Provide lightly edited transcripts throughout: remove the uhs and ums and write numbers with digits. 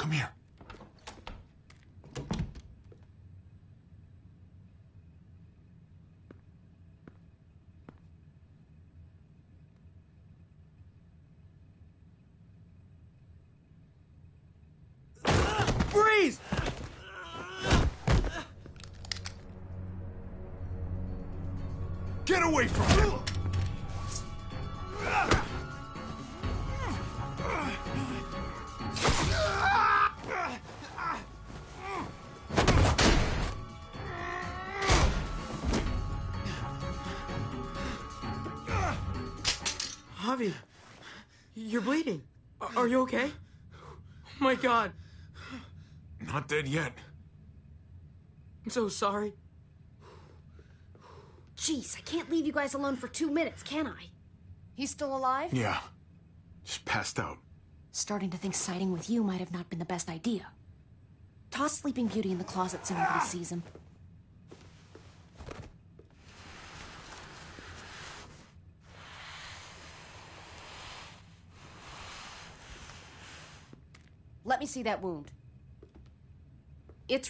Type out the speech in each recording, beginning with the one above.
Come here. Freeze! Get away from him! Javi, you're bleeding. Are you okay? Oh my God. Not dead yet. I'm so sorry. Jeez, I can't leave you guys alone for 2 minutes, can I? He's still alive? Yeah. Just passed out. Starting to think siding with you might have not been the best idea. Toss Sleeping Beauty in the closet so nobody sees him. Let me see that wound. It's...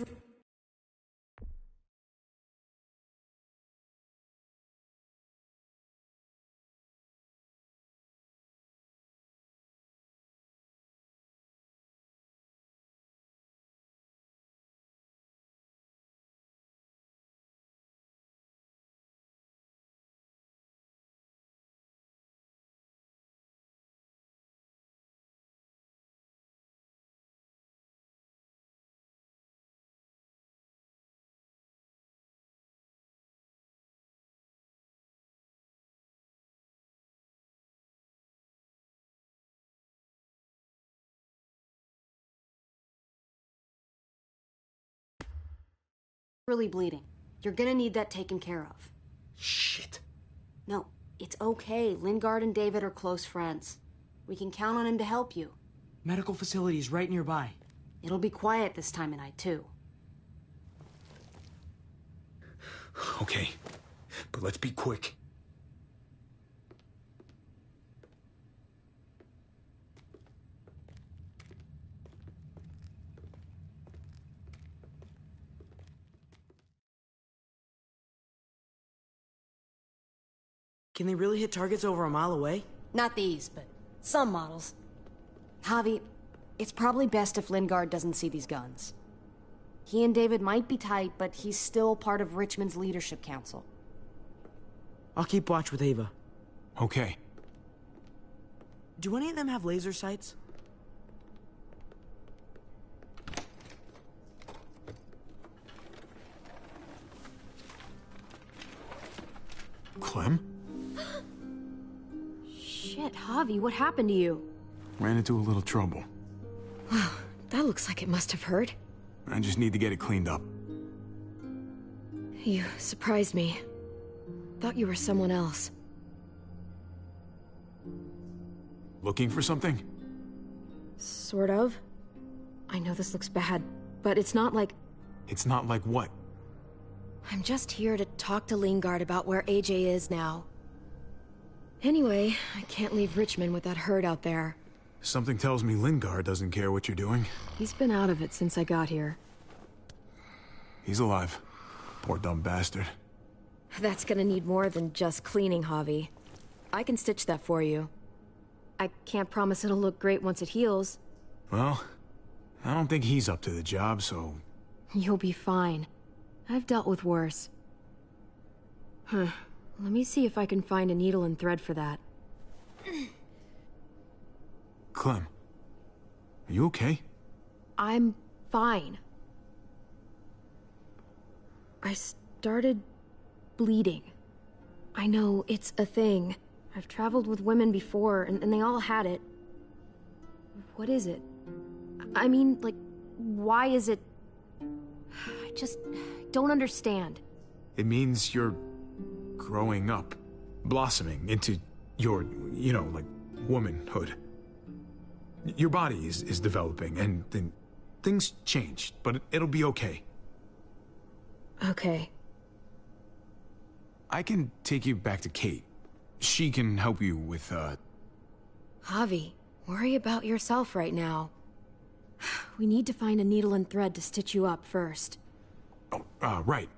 really bleeding. You're gonna need that taken care of. Shit. No, it's okay. Lingard and David are close friends. We can count on him to help you. Medical facility's right nearby. It'll be quiet this time of night, too. Okay, but let's be quick. Can they really hit targets over a mile away? Not these, but some models. Javi, it's probably best if Lingard doesn't see these guns. He and David might be tight, but he's still part of Richmond's leadership council. I'll keep watch with Ava. Okay. Do any of them have laser sights? Clem? Shit, Javi, what happened to you? Ran into a little trouble. Wow, that looks like it must have hurt. I just need to get it cleaned up. You surprised me. Thought you were someone else. Looking for something? Sort of. I know this looks bad, but it's not like... It's not like what? I'm just here to talk to Lingard about where AJ is now. Anyway, I can't leave Richmond with that herd out there. Something tells me Lingard doesn't care what you're doing. He's been out of it since I got here. He's alive. Poor dumb bastard. That's gonna need more than just cleaning, Javi. I can stitch that for you. I can't promise it'll look great once it heals. Well, I don't think he's up to the job, so... You'll be fine. I've dealt with worse. Huh. Let me see if I can find a needle and thread for that. Clem, are you okay? I'm fine. I started bleeding. I know, it's a thing. I've traveled with women before, and they all had it. What is it? I mean, like, why is it... I just don't understand. It means you're growing up, blossoming into your, you know, like, womanhood. Your body is developing, and then things change, but it'll be okay. Okay. I can take you back to Kate. She can help you with, Javi, worry about yourself right now. We need to find a needle and thread to stitch you up first. Oh, right.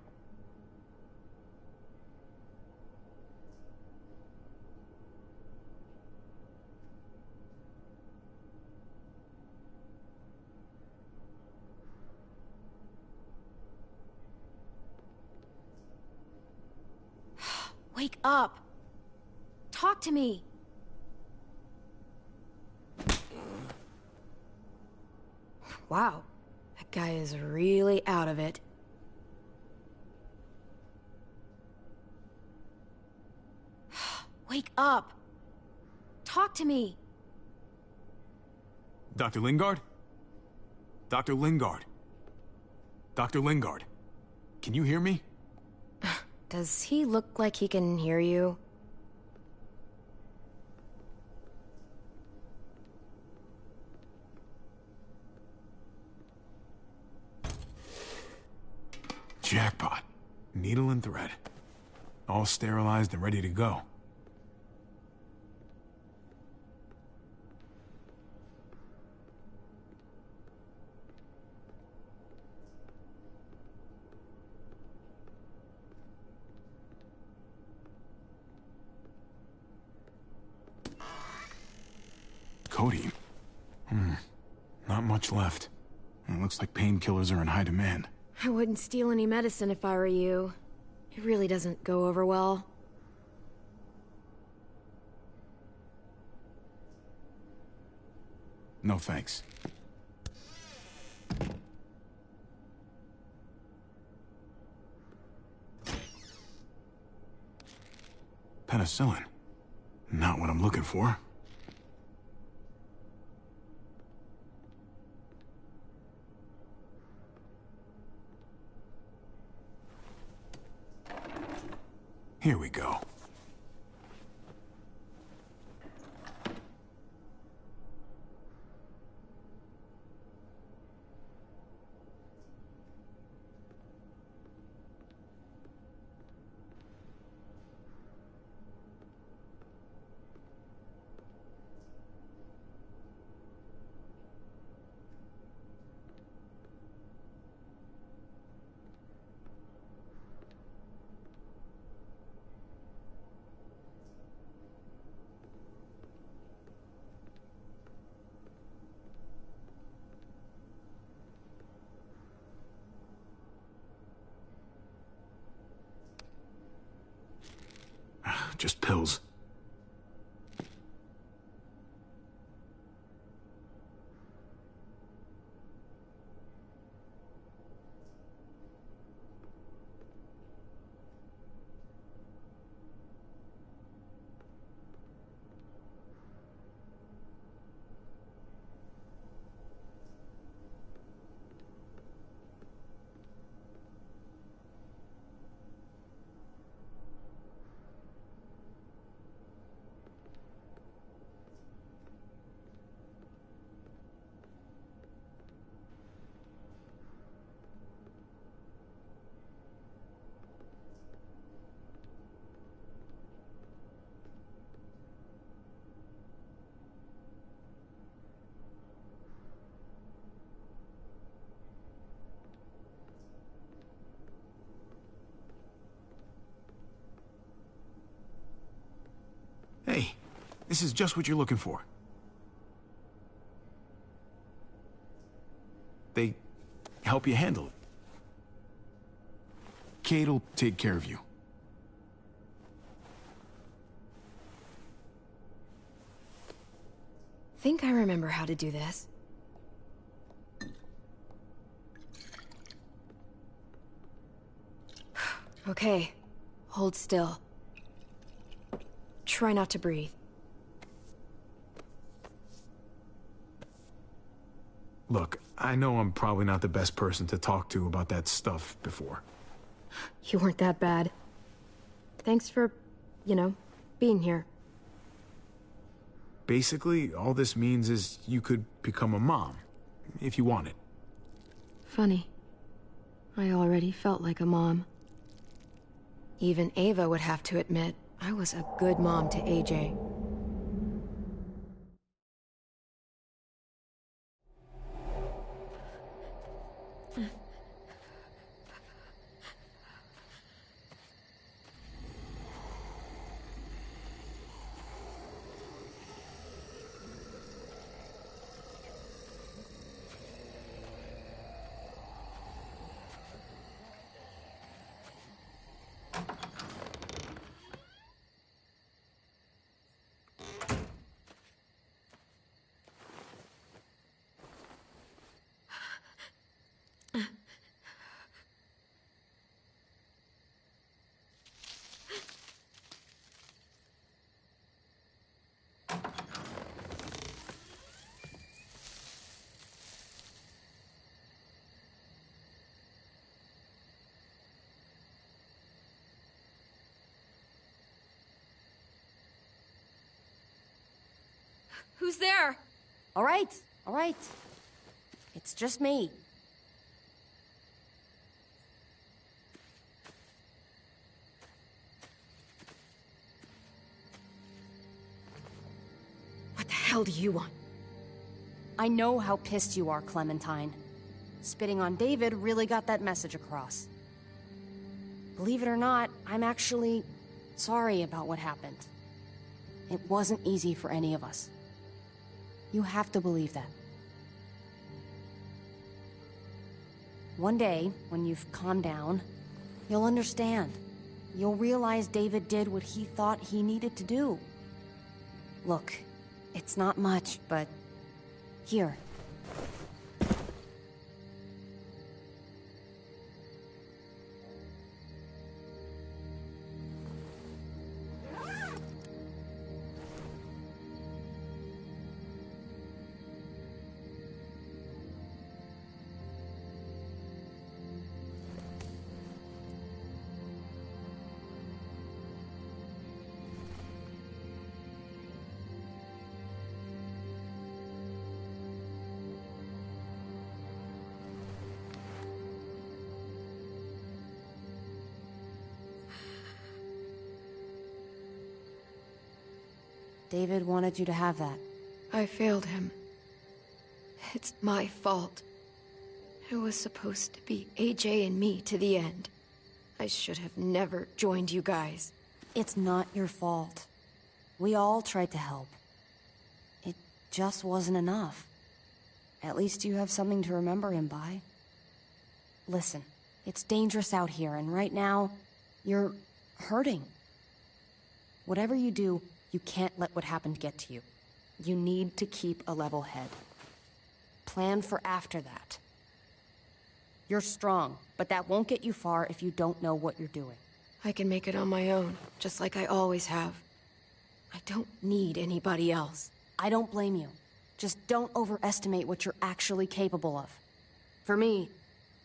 Wake up! Talk to me! Wow, that guy is really out of it. Wake up! Talk to me! Dr. Lingard? Dr. Lingard? Dr. Lingard? Can you hear me? Does he look like he can hear you? Jackpot. Needle and thread. All sterilized and ready to go. Codeine? Not much left. It looks like painkillers are in high demand. I wouldn't steal any medicine if I were you. It really doesn't go over well. No thanks. Penicillin. Not what I'm looking for. Here we go. Just pills. Hey, this is just what you're looking for. They help you handle it. Kate'll take care of you. Think I remember how to do this. Okay, hold still. Try not to breathe. Look, I know I'm probably not the best person to talk to about that stuff before. You weren't that bad. Thanks for, being here. Basically, all this means is you could become a mom, if you wanted. Funny. I already felt like a mom. Even Ava would have to admit I was a good mom to AJ. Who's there? All right, all right. It's just me. What the hell do you want? I know how pissed you are, Clementine. Spitting on David really got that message across. Believe it or not, I'm actually sorry about what happened. It wasn't easy for any of us. You have to believe that. One day, when you've calmed down, you'll understand. You'll realize David did what he thought he needed to do. Look, it's not much, but here. David wanted you to have that. I failed him. It's my fault. It was supposed to be AJ and me to the end. I should have never joined you guys. It's not your fault. We all tried to help. It just wasn't enough. At least you have something to remember him by. Listen, it's dangerous out here, and right now, you're hurting. Whatever you do, you can't let what happened get to you. You need to keep a level head. Plan for after that. You're strong, but that won't get you far if you don't know what you're doing. I can make it on my own, just like I always have. I don't need anybody else. I don't blame you. Just don't overestimate what you're actually capable of. For me,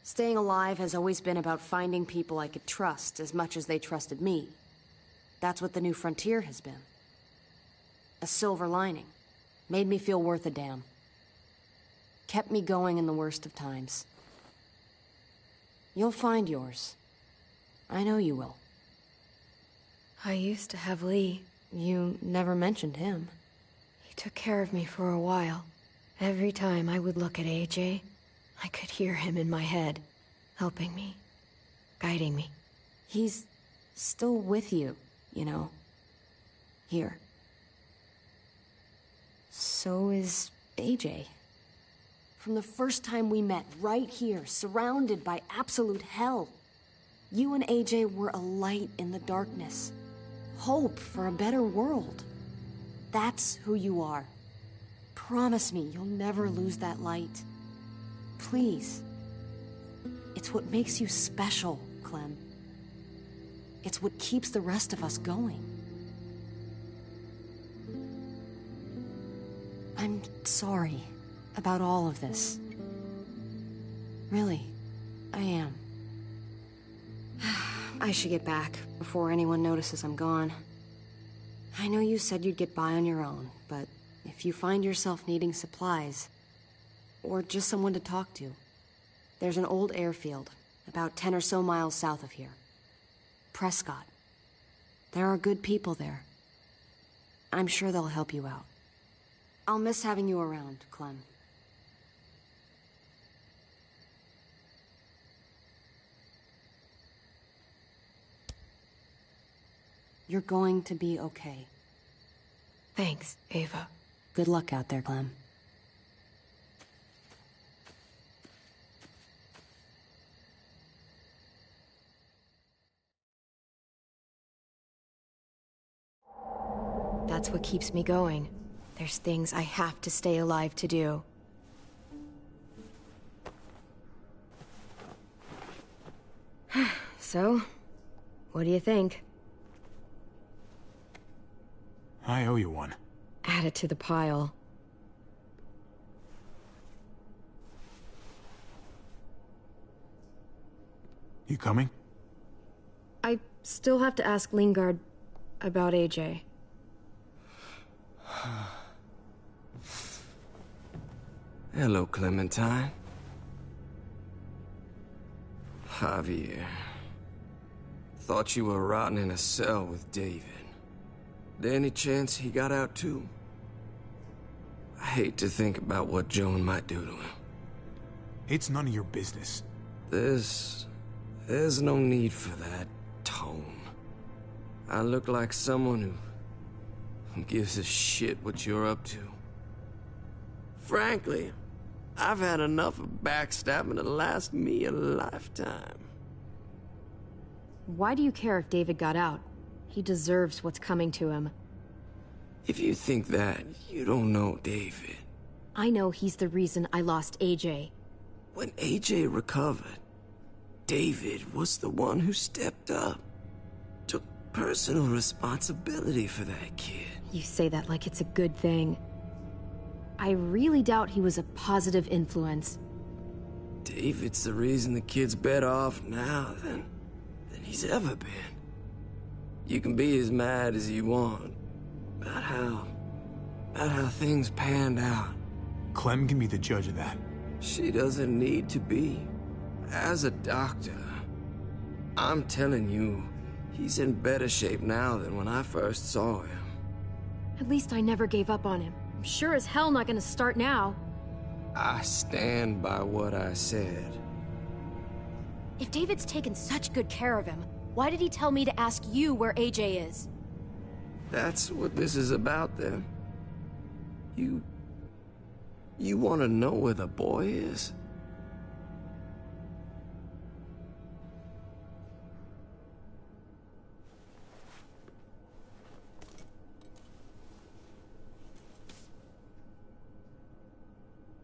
staying alive has always been about finding people I could trust as much as they trusted me. That's what the New Frontier has been. A silver lining. Made me feel worth a damn. Kept me going in the worst of times. You'll find yours. I know you will. I used to have Lee. You never mentioned him. He took care of me for a while. Every time I would look at AJ, I could hear him in my head, helping me, guiding me. He's still with you, you know. Here. So is AJ. From the first time we met, right here, surrounded by absolute hell, you and AJ were a light in the darkness. Hope for a better world. That's who you are. Promise me you'll never lose that light. Please. It's what makes you special, Clem. It's what keeps the rest of us going. I'm sorry about all of this. Really, I am. I should get back before anyone notices I'm gone. I know you said you'd get by on your own, but if you find yourself needing supplies, or just someone to talk to, there's an old airfield about 10 or so miles south of here. Prescott. There are good people there. I'm sure they'll help you out. I'll miss having you around, Clem. You're going to be okay. Thanks, Ava. Good luck out there, Clem. That's what keeps me going. There's things I have to stay alive to do. So, what do you think? I owe you one. Add it to the pile. You coming? I still have to ask Lingard about AJ. Hello, Clementine. Javier. Thought you were rotting in a cell with David. There any chance he got out too? I hate to think about what Joan might do to him. It's none of your business. There's no need for that tone. I look like someone who gives a shit what you're up to. Frankly, I've had enough of backstabbing to last me a lifetime. Why do you care if David got out? He deserves what's coming to him. If you think that, you don't know David. I know he's the reason I lost AJ. When AJ recovered, David was the one who stepped up. Took personal responsibility for that kid. You say that like it's a good thing. I really doubt he was a positive influence. David's the reason the kid's better off now than he's ever been. You can be as mad as you want about how things panned out. Clem can be the judge of that. She doesn't need to be. As a doctor, I'm telling you, he's in better shape now than when I first saw him. At least I never gave up on him. I'm sure as hell not gonna start now. I stand by what I said. If David's taken such good care of him, why did he tell me to ask you where AJ is? That's what this is about, then. You want to know where the boy is?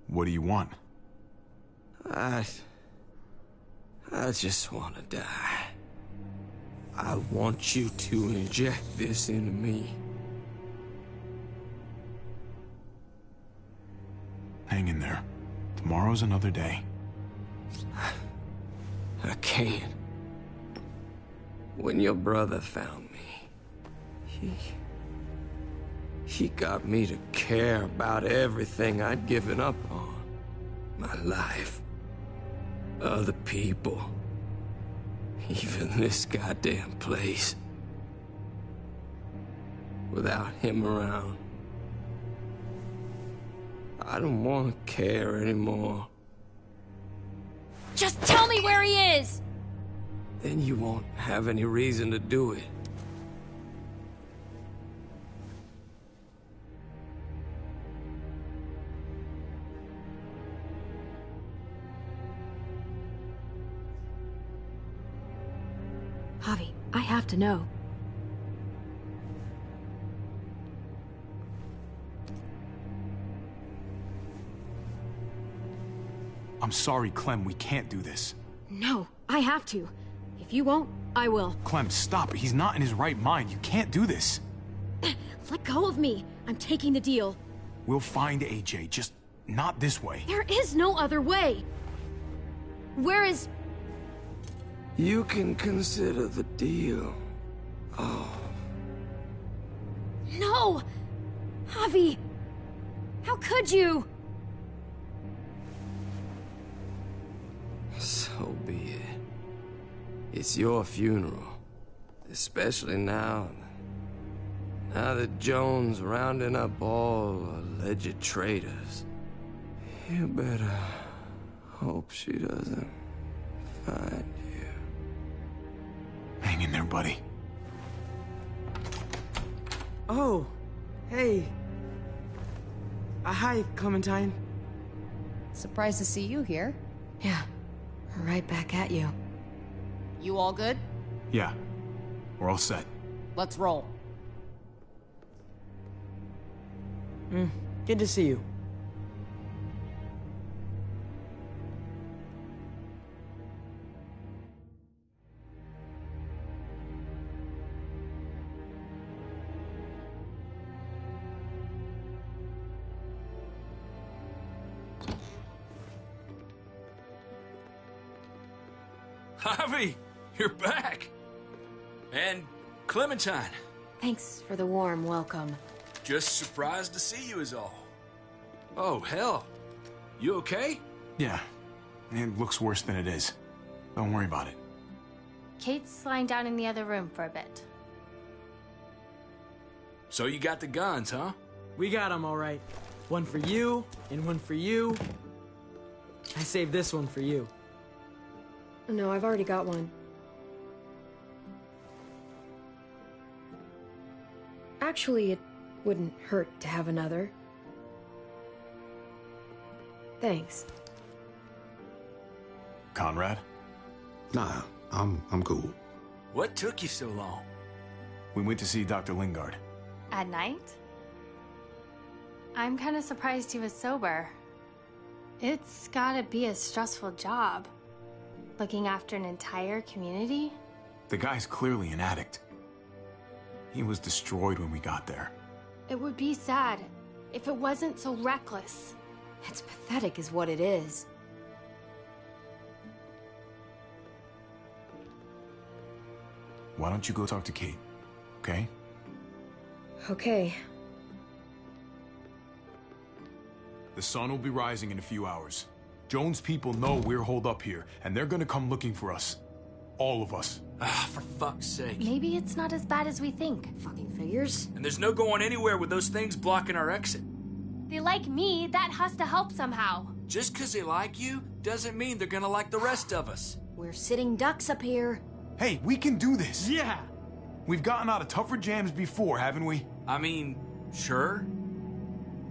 What do you want? I just want to die. I want you to inject this into me. Hang in there. Tomorrow's another day. I can't. When your brother found me, he got me to care about everything I'd given up on. My life. Other people. Even this goddamn place. Without him around, I don't want to care anymore. Just tell me where he is! Then you won't have any reason to do it. Javi, I have to know. I'm sorry, Clem, we can't do this. No, I have to. If you won't, I will. Clem, stop. He's not in his right mind. You can't do this. Let go of me. I'm taking the deal. We'll find AJ, just not this way. There is no other way. Where is... You can consider the deal. Oh. No! Javi! How could you? So be it. It's your funeral. Especially now that Joan's rounding up all alleged traitors. You better hope she doesn't find you. Hang in there, buddy. Oh, hey. Hi, Clementine. Surprised to see you here. Yeah, right back at you. You all good? Yeah, we're all set. Let's roll. Good to see you. Javi, you're back. And Clementine. Thanks for the warm welcome. Just surprised to see you is all. Oh, hell. You okay? Yeah, it looks worse than it is. Don't worry about it. Kate's lying down in the other room for a bit. So you got the guns, huh? We got them all right. One for you, and one for you. I saved this one for you. No, I've already got one. Actually, it wouldn't hurt to have another. Thanks. Conrad? Nah, I'm cool. What took you so long? We went to see Dr. Lingard. At night? I'm kind of surprised he was sober. It's gotta be a stressful job. Looking after an entire community? The guy's clearly an addict. He was destroyed when we got there. It would be sad if it wasn't so reckless. It's pathetic is what it is. Why don't you go talk to Kate, okay? Okay. The sun will be rising in a few hours. Joan's people know we're holed up here, and they're gonna come looking for us. All of us. Ah, for fuck's sake. Maybe it's not as bad as we think. Fucking figures. And there's no going anywhere with those things blocking our exit. They like me, that has to help somehow. Just 'cause they like you doesn't mean they're gonna like the rest of us. We're sitting ducks up here. Hey, we can do this! Yeah! We've gotten out of tougher jams before, haven't we? I mean, sure.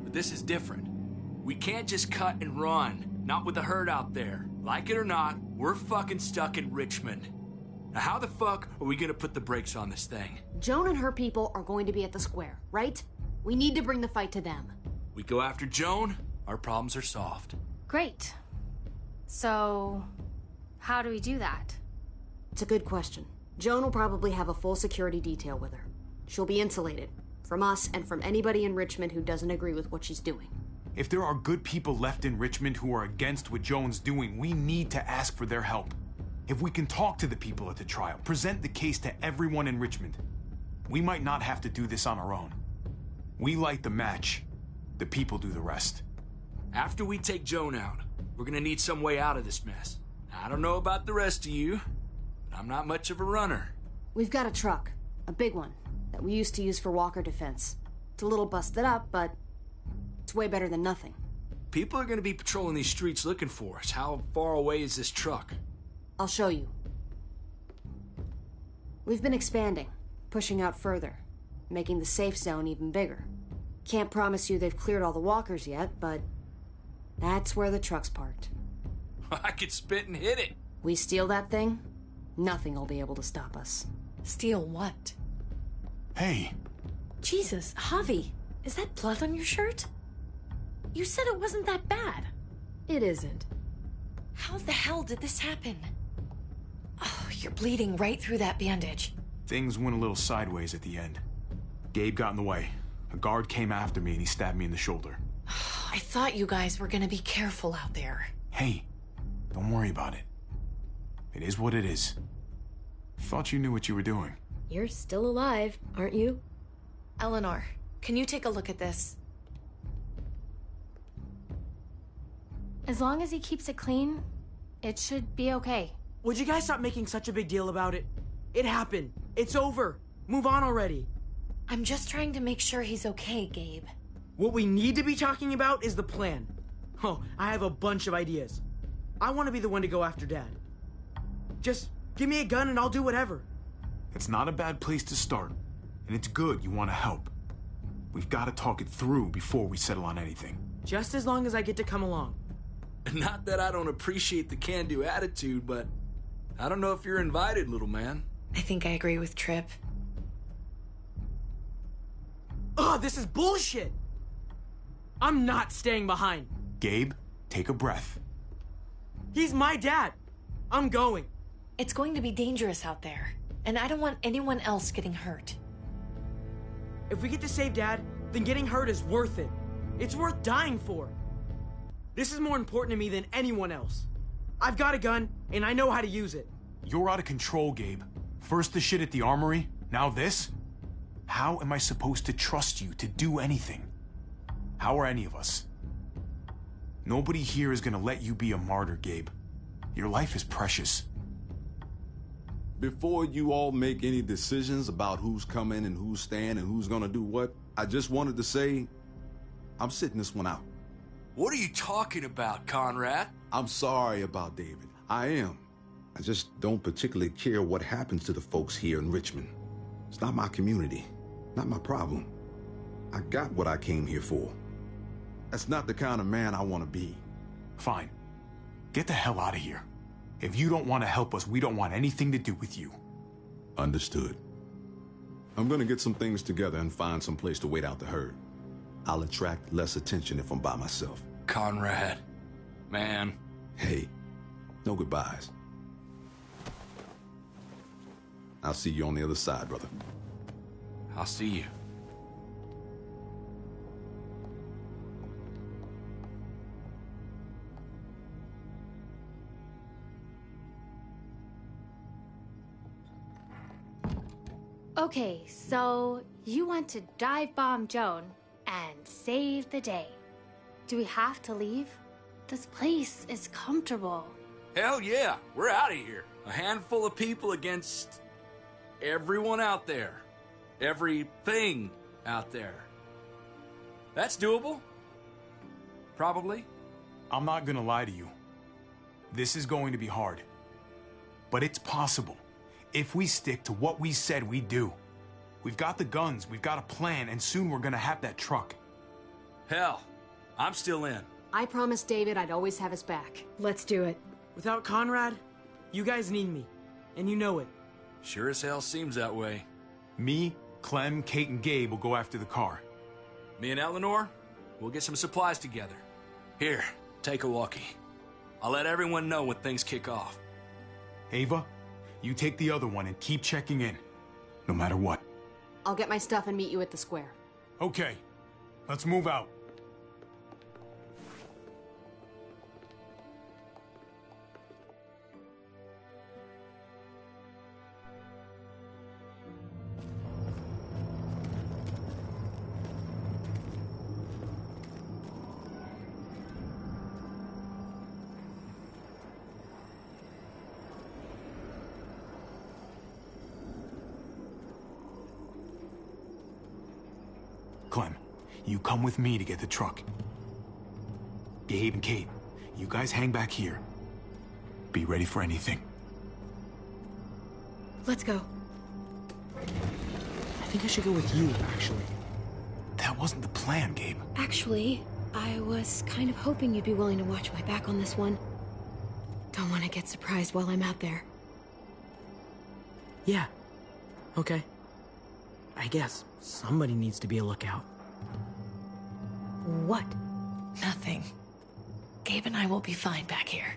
But this is different. We can't just cut and run. Not with the herd out there. Like it or not, we're fucking stuck in Richmond. Now how the fuck are we gonna put the brakes on this thing? Joan and her people are going to be at the square, right? We need to bring the fight to them. We go after Joan, our problems are solved. Great. So, how do we do that? It's a good question. Joan will probably have a full security detail with her. She'll be insulated. From us and from anybody in Richmond who doesn't agree with what she's doing. If there are good people left in Richmond who are against what Joan's doing, we need to ask for their help. If we can talk to the people at the trial, present the case to everyone in Richmond, we might not have to do this on our own. We light the match, the people do the rest. After we take Joan out, we're gonna need some way out of this mess. I don't know about the rest of you, but I'm not much of a runner. We've got a truck. A big one. That we used to use for walker defense. It's a little busted up, but it's way better than nothing. People are gonna be patrolling these streets looking for us. How far away is this truck? I'll show you. We've been expanding, pushing out further, making the safe zone even bigger. Can't promise you they've cleared all the walkers yet, but that's where the truck's parked. I could spit and hit it. We steal that thing, nothing will be able to stop us. Steal what? Hey, Jesus, Javi, is that blood on your shirt? You said it wasn't that bad. It isn't. How the hell did this happen? Oh, you're bleeding right through that bandage. things went a little sideways at the end. Gabe got in the way. A guard came after me and he stabbed me in the shoulder. I thought you guys were gonna be careful out there. Hey, don't worry about it. It is what it is. Thought you knew what you were doing. You're still alive, aren't you? Eleanor, can you take a look at this? As long as he keeps it clean, it should be okay. Would you guys stop making such a big deal about it? It happened. It's over. Move on already. I'm just trying to make sure he's okay, Gabe. What we need to be talking about is the plan. Oh, I have a bunch of ideas. I want to be the one to go after Dad. Just give me a gun and I'll do whatever. It's not a bad place to start, and it's good you want to help. We've got to talk it through before we settle on anything. Just as long as I get to come along. Not that I don't appreciate the can-do attitude, but I don't know if you're invited, little man. I think I agree with Tripp. Ugh, this is bullshit! I'm not staying behind. Gabe, take a breath. He's my dad. I'm going. It's going to be dangerous out there, and I don't want anyone else getting hurt. If we get to save Dad, then getting hurt is worth it. It's worth dying for. This is more important to me than anyone else. I've got a gun, and I know how to use it. You're out of control, Gabe. First the shit at the armory, now this? How am I supposed to trust you to do anything? How are any of us? Nobody here is gonna let you be a martyr, Gabe. Your life is precious. Before you all make any decisions about who's coming and who's staying and who's gonna do what, I just wanted to say, I'm sitting this one out. What are you talking about, Conrad? I'm sorry about David. I am. I just don't particularly care what happens to the folks here in Richmond. It's not my community, not my problem. I got what I came here for. That's not the kind of man I want to be. Fine. Get the hell out of here. If you don't want to help us, we don't want anything to do with you. Understood. I'm gonna get some things together and find some place to wait out the herd. I'll attract less attention if I'm by myself. Conrad, man. Hey, no goodbyes. I'll see you on the other side, brother. I'll see you. Okay, so you want to dive bomb Joan and save the day. Do we have to leave? This place is comfortable. Hell yeah, we're out of here. A handful of people against everyone out there. Everything out there. That's doable. Probably. I'm not gonna lie to you. This is going to be hard. But it's possible. If we stick to what we said we'd do. We've got the guns, we've got a plan, and soon we're gonna have that truck. Hell, I'm still in. I promised David I'd always have his back. Let's do it. Without Conrad, you guys need me. And you know it. Sure as hell seems that way. Me, Clem, Kate, and Gabe will go after the car. Me and Eleanor, we'll get some supplies together. Here, take a walkie. I'll let everyone know when things kick off. Ava, you take the other one and keep checking in. No matter what. I'll get my stuff and meet you at the square. Okay, let's move out. Clem, you come with me to get the truck. Gabe and Kate, you guys hang back here. Be ready for anything. Let's go. I think I should go with you, actually. That wasn't the plan, Gabe. Actually, I was kind of hoping you'd be willing to watch my back on this one. Don't want to get surprised while I'm out there. Yeah. Okay. I guess somebody needs to be a lookout. What? Nothing. Gabe and I will be fine back here.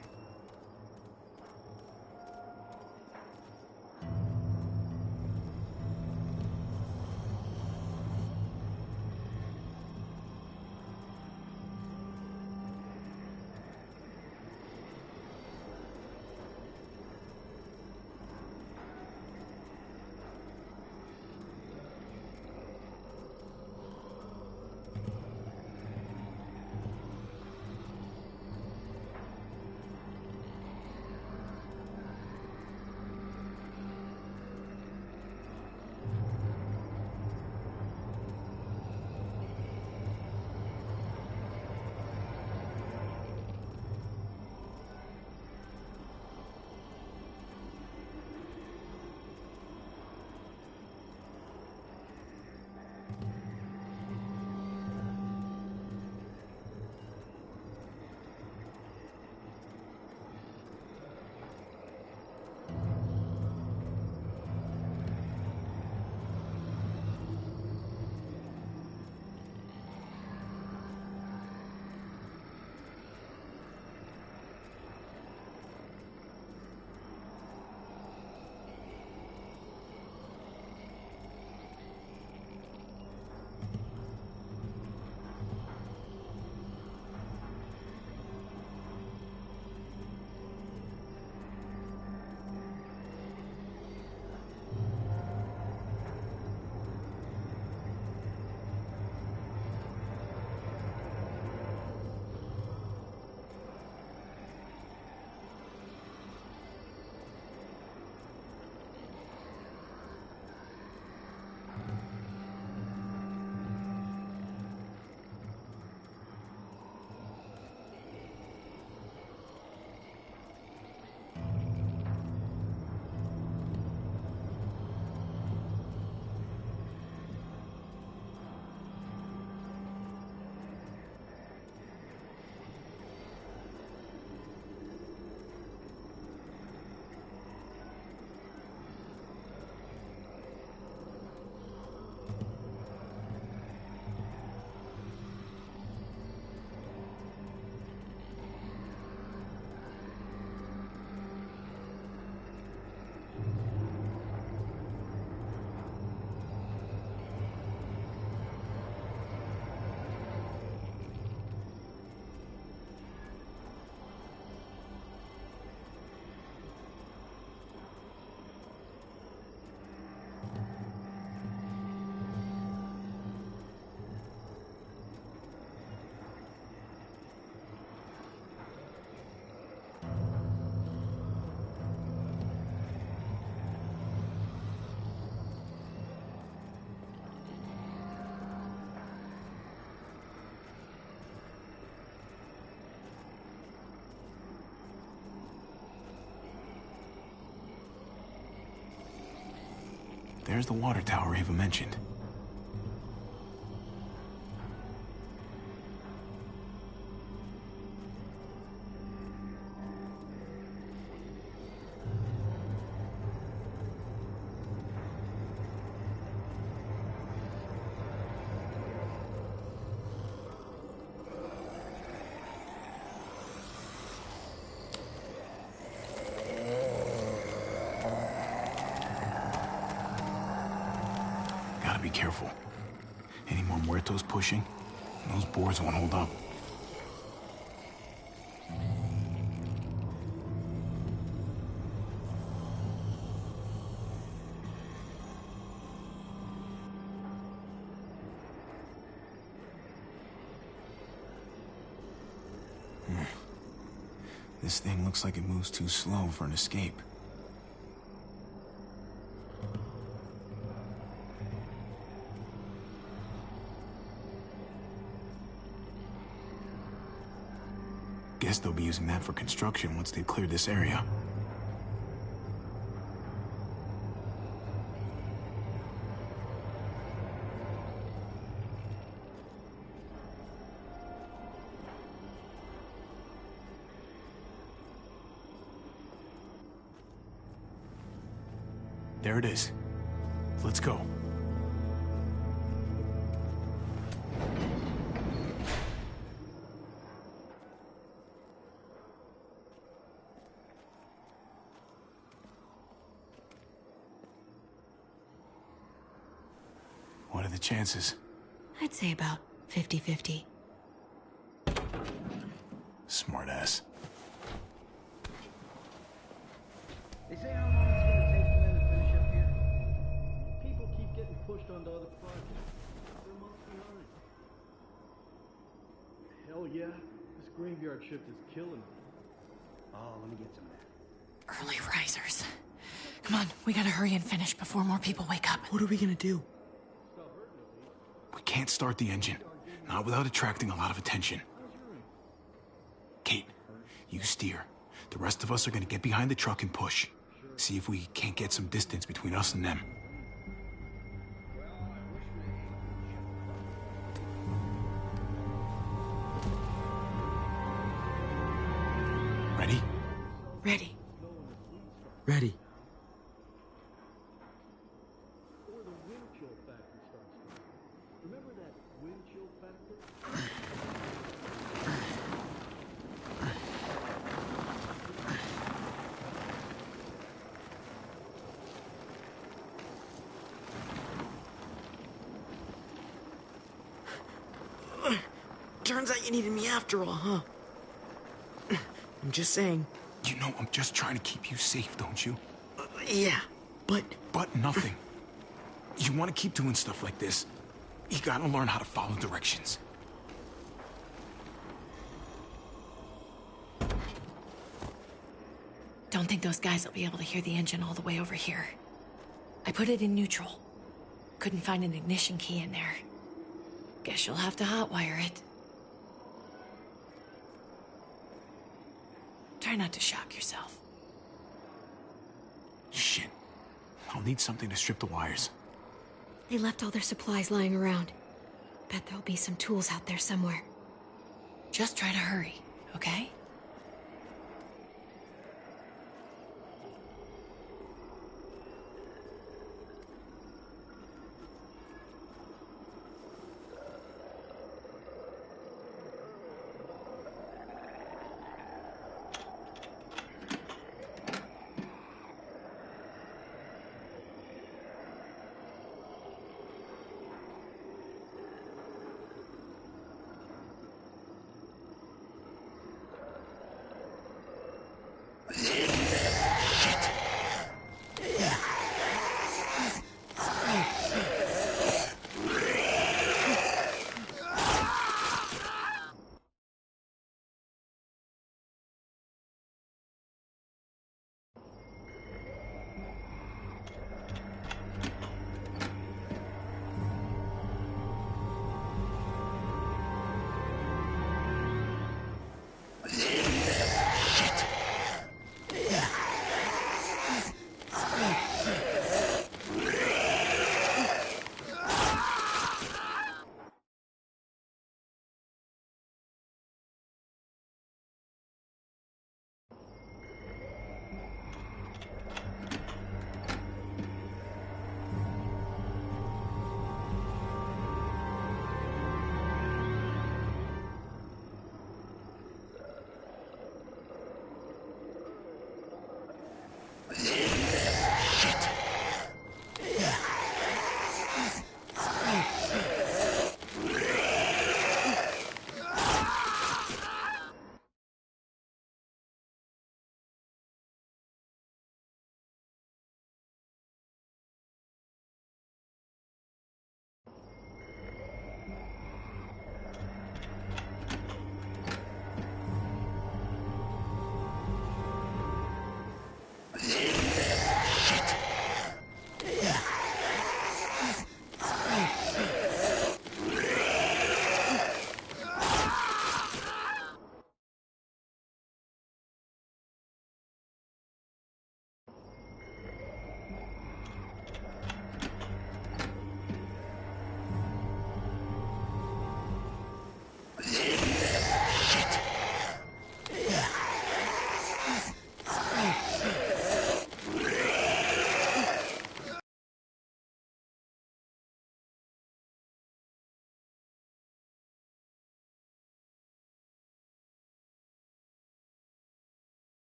There's the water tower Ava mentioned. Gotta be careful. Any more muertos pushing, those boards won't hold up. This thing looks like it moves too slow for an escape. Guess they'll be using that for construction once they've cleared this area. There it is. Let's go. What are the chances? I'd say about 50-50. Smartass. They say how long it's gonna take for them to finish up here? People keep getting pushed onto other projects. They're months behind. Hell yeah. This graveyard shift is killing me. Oh, let me get some of that. Early risers. Come on, we gotta hurry and finish before more people wake up. What are we gonna do? We can't start the engine. Not without attracting a lot of attention. Kate, you steer. The rest of us are gonna get behind the truck and push. See if we can't get some distance between us and them. Ready? Ready. Ready. Or the wind chill factor starts. Remember that wind chill factor? Turns out you needed me after all, huh? I'm just saying. You know I'm just trying to keep you safe, don't you? Yeah, but... But nothing. You want to keep doing stuff like this, you gotta learn how to follow directions. Don't think those guys will be able to hear the engine all the way over here. I put it in neutral. Couldn't find an ignition key in there. Guess you'll have to hotwire it. Try not to shock yourself. Shit. I'll need something to strip the wires. They left all their supplies lying around. Bet there'll be some tools out there somewhere. Just try to hurry, okay?